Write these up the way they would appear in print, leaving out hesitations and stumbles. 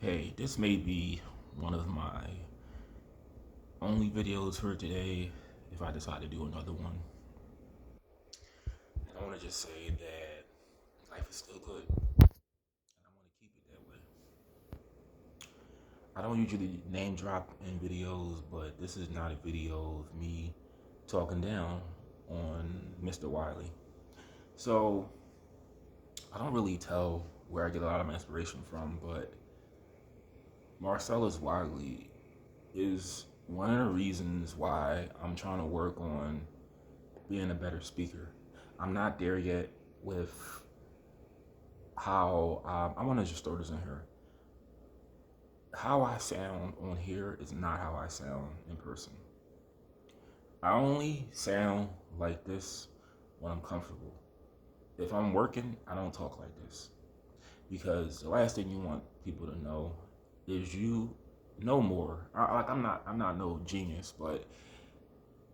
Hey, this may be one of my only videos for today if I decide to do another one. And I want to just say that life is still good, and I want to keep it that way. I don't usually name drop in videos, but this is not a video of me talking down on Mr. Wiley. So, I don't really tell where I get a lot of my inspiration from, but Marcellus Wiley is one of the reasons why I'm trying to work on being a better speaker. I'm not there yet with how I want to just throw this in here. How I sound on here is not how I sound in person. I only sound like this when I'm comfortable. If I'm working, I don't talk like this because the last thing you want people to know is you know more. I'm not no genius, but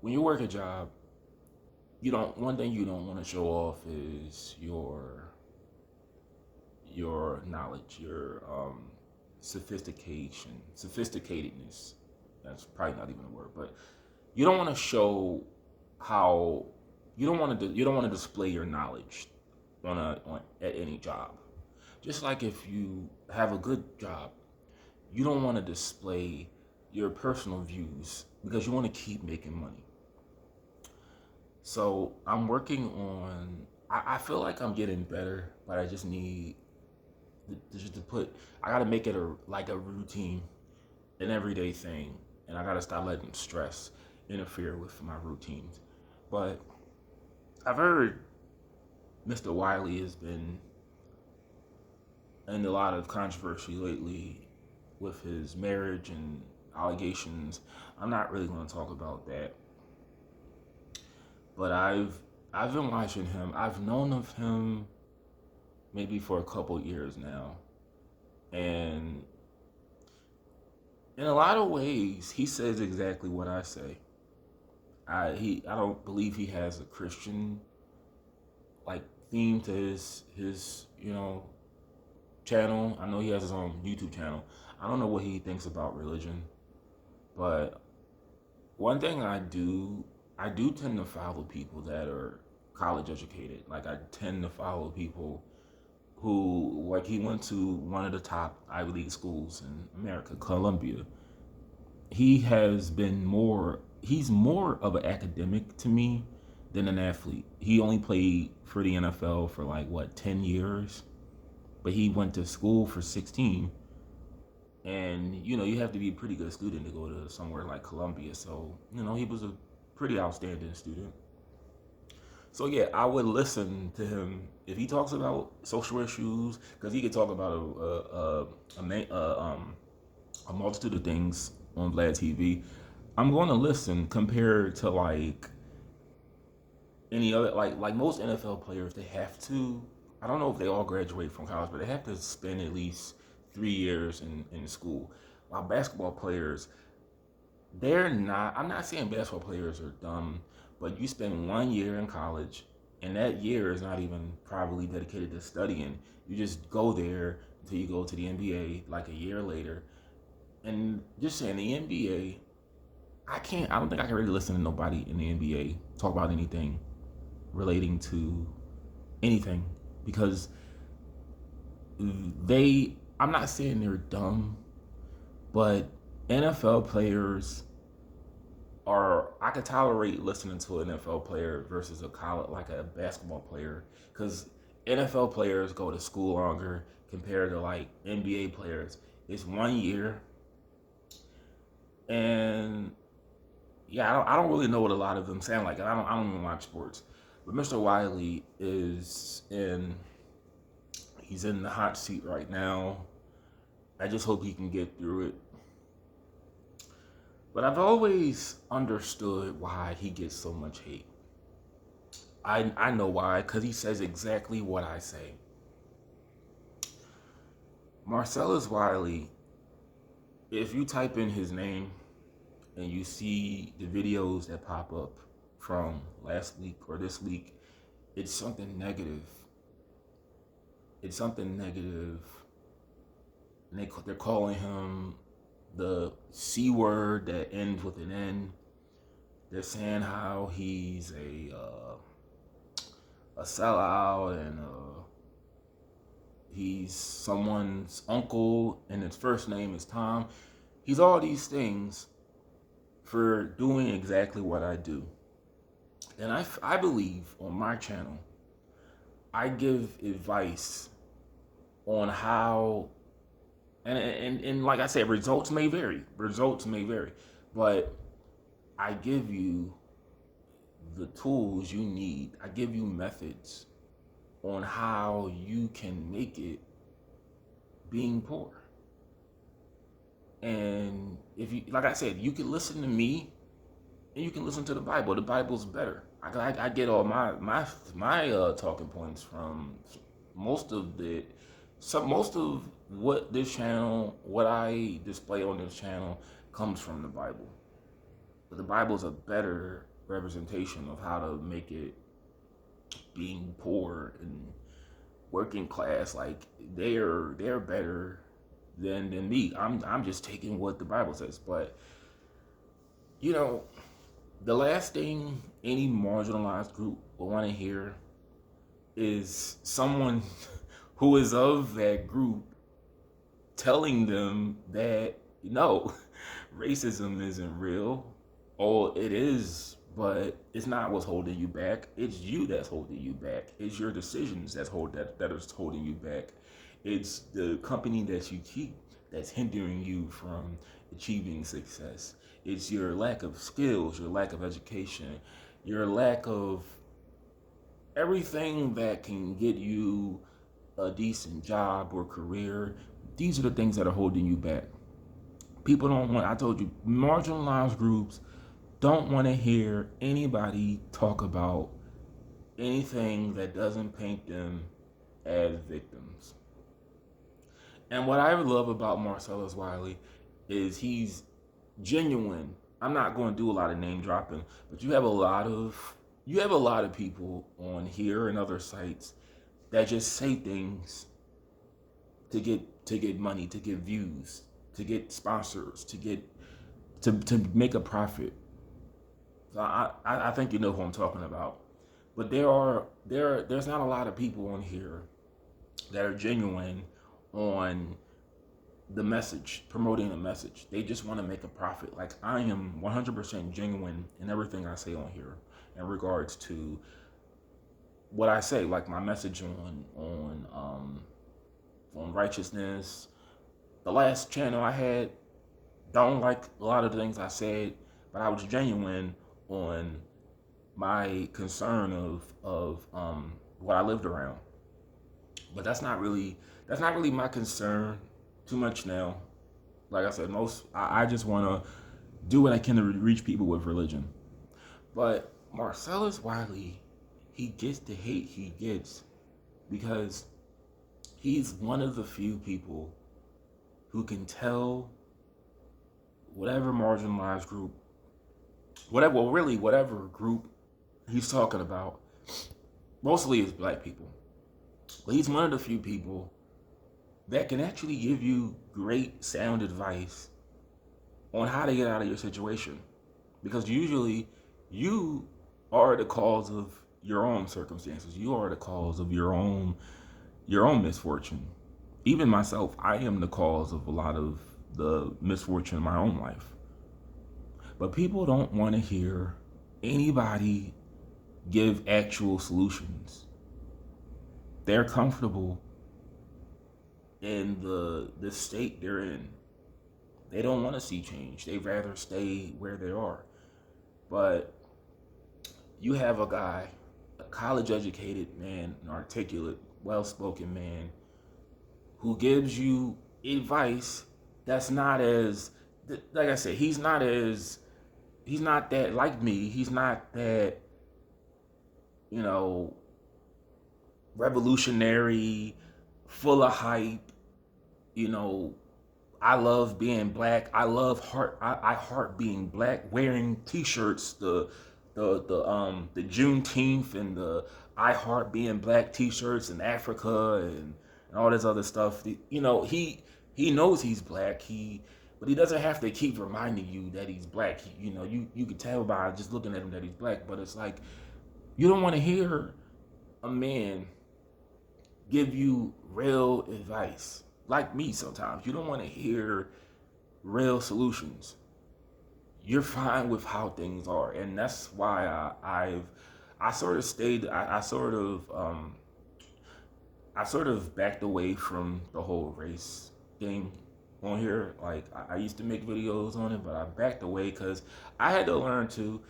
when you work a job, you don't. One thing you don't want to show off is your knowledge, your sophisticatedness. That's probably not even a word, but you don't want to show how you don't want to display your knowledge on at any job. Just like if you have a good job, you don't want to display your personal views because you want to keep making money. So I'm working on. I feel like I'm getting better, but I just need just to put. I gotta make it a routine, an everyday thing, and I gotta stop letting stress interfere with my routines. But I've heard Mr. Wiley has been in a lot of controversy lately with his marriage and allegations. I'm not really going to talk about that, but I've been watching him. I've known of him maybe for a couple years now, and in a lot of ways, he says exactly what I say. I don't believe he has a Christian like theme to his channel. I know he has his own YouTube channel. I don't know what he thinks about religion, but one thing I do tend to follow people that are college educated. Like I tend to follow people who, like, he went to one of the top Ivy League schools in America, Columbia. He's more of an academic to me than an athlete. He only played for the NFL for like what 10 years, but he went to school for 16. And you have to be a pretty good student to go to somewhere like Columbia. So he was a pretty outstanding student. So yeah, I would listen to him if he talks about social issues, because he could talk about a multitude of things on Vlad TV. I'm going to listen compared to like any other like most NFL players. They have to. I don't know if they all graduate from college, but they have to spend at least 3 years in school. While basketball players, they're not. I'm not saying basketball players are dumb, but you spend 1 year in college, and that year is not even probably dedicated to studying. You just go there until you go to the NBA like a year later. And just saying the NBA, I can't. I don't think I can really listen to nobody in the NBA talk about anything relating to anything because they. I'm not saying they're dumb, but NFL players are. I could tolerate listening to an NFL player versus a college like a basketball player because NFL players go to school longer compared to like NBA players. It's 1 year, and yeah, I don't really know what a lot of them sound like. I don't even watch sports, but Mr. Wiley he's in the hot seat right now. I just hope he can get through it. But I've always understood why he gets so much hate. I know why, because he says exactly what I say. Marcellus Wiley, if you type in his name and you see the videos that pop up from last week or this week, it's something negative. It's something negative and they're calling him the C word that ends with an N. They're saying how he's a sellout and he's someone's uncle and his first name is Tom. He's all these things for doing exactly what I do. And I believe on my channel, I give advice on how, and like I said, results may vary. Results may vary. But I give you the tools you need. I give you methods on how you can make it being poor. And if you, like I said, you can listen to me and you can listen to the Bible. The Bible's better. I get all my talking points from most of what this channel, what I display on this channel, comes from the Bible. But the Bible's a better representation of how to make it being poor and working class. Like they're better than me. I'm just taking what the Bible says. But you know, the last thing any marginalized group will want to hear is someone who is of that group telling them that, no, racism isn't real. Oh, it is, but it's not what's holding you back. It's you that's holding you back. It's your decisions that is holding you back. It's the company that you keep that's hindering you from achieving success. It's your lack of skills, your lack of education, your lack of everything that can get you a decent job or career. These are the things that are holding you back. People don't want, I told you, marginalized groups don't want to hear anybody talk about anything that doesn't paint them as victims. And what I love about Marcellus Wiley is he's genuine. I'm not going to do a lot of name dropping, but you have a lot of people on here and other sites that just say things to get money, to get views, to get sponsors, to make a profit. So I think you know who I'm talking about. But there's not a lot of people on here that are genuine on the message, promoting the message. They just want to make a profit. Like I am 100% genuine in everything I say on here in regards to what I say, like my message on righteousness. The last channel I had, don't like a lot of the things I said, but I was genuine on my concern of what I lived around. But that's not really my concern too much now. Like I said, I just want to do what I can to reach people with religion. But Marcellus Wiley, he gets the hate he gets because he's one of the few people who can tell whatever marginalized group, whatever group he's talking about, mostly it's black people. But he's one of the few people that can actually give you great sound advice on how to get out of your situation. Because usually you are the cause of your own circumstances. You are the cause of your own misfortune. Even myself, I am the cause of a lot of the misfortune in my own life. But people don't want to hear anybody give actual solutions. They're comfortable in the state they're in. They don't want to see change. They'd rather stay where they are. But you have a guy, a college-educated man, an articulate, well-spoken man, who gives you advice that's not as, like I said, he's not that, like me, he's not that, revolutionary, full of hype, I love being black. I heart being black. Wearing T-shirts, the Juneteenth and the I heart being black T-shirts in Africa and all this other stuff. He he knows he's black. But he doesn't have to keep reminding you that he's black. You can tell by just looking at him that he's black. But it's like you don't want to hear a man give you real advice. Like me, sometimes you don't want to hear real solutions. You're fine with how things are, and that's why I sort of stayed. I sort of backed away from the whole race thing on here. Like I used to make videos on it, but I backed away because I had to learn to.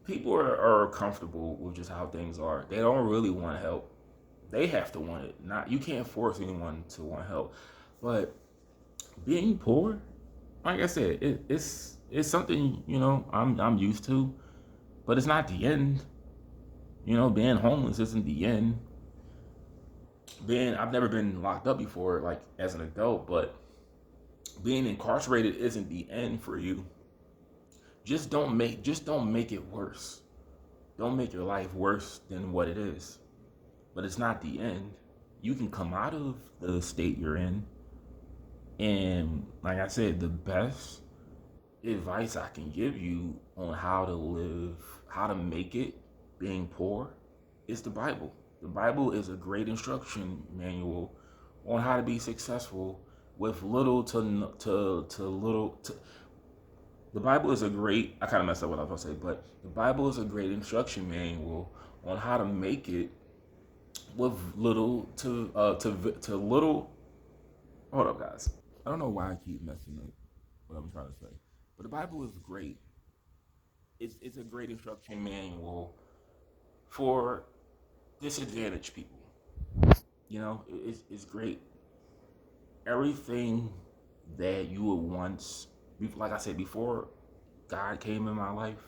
People are comfortable with just how things are. They don't really want help. They have to want it. Not you can't force anyone to want help. But being poor, like I said, it's something I'm used to, but it's not the end. Being homeless isn't the end. I've never been locked up before, like as an adult, but being incarcerated isn't the end for you. Just don't make it worse. Don't make your life worse than what it is. But it's not the end. You can come out of the state you're in. And like I said, the best advice I can give you on how to live, how to make it being poor is the Bible. The Bible is a great instruction manual on how to be successful with little to little. The Bible is a great. I kind of messed up what I was going to say, but the Bible is a great instruction manual on how to make it with little to little. Hold up, guys. I don't know why I keep messing up what I'm trying to say, but the Bible is great. It's a great instruction manual for disadvantaged people. It's great. Everything that you would once, like I said before, God came in my life,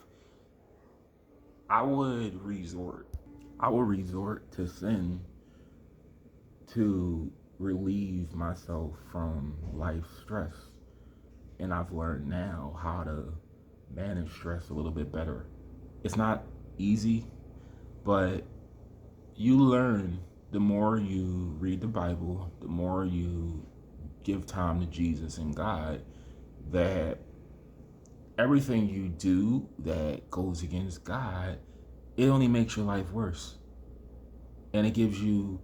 I would resort. I would resort to sin to relieve myself from life stress. And I've learned now how to manage stress a little bit better. It's not easy, but you learn the more you read the Bible, the more you give time to Jesus and God, that everything you do that goes against God, it only makes your life worse. And it gives you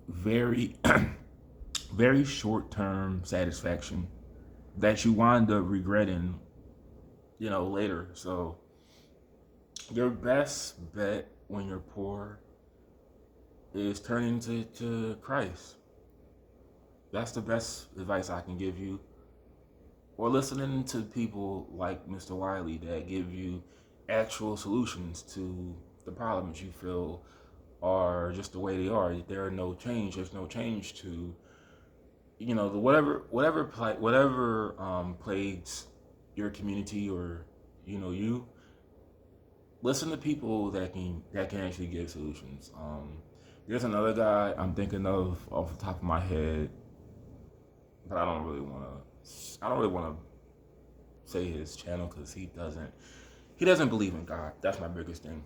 very very short-term satisfaction that you wind up regretting, later. So your best bet when you're poor is turning to Christ. That's the best advice I can give you. Or listening to people like Mr. Wiley that give you actual solutions to the problems you feel are just the way they are. There's no change to, the whatever plagues your community or you. Listen to people that can actually give solutions. There's another guy I'm thinking of off the top of my head, but I don't really want to say his channel because he doesn't believe in God. That's my biggest thing.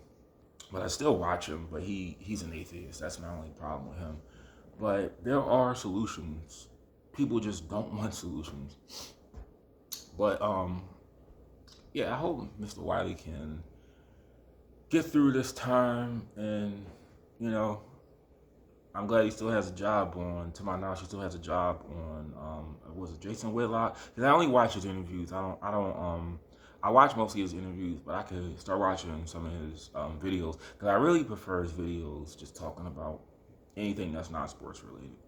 But I still watch him, but he's an atheist. That's my only problem with him. But there are solutions. People just don't want solutions. But yeah, I hope Mr. Wiley can get through this time, and I'm glad he still has a job on. To my knowledge, he still has a job on. Was it Jason Whitlock? Because I only watch his interviews. I watch mostly his interviews, but I could start watching some of his videos because I really prefer his videos just talking about anything that's not sports related.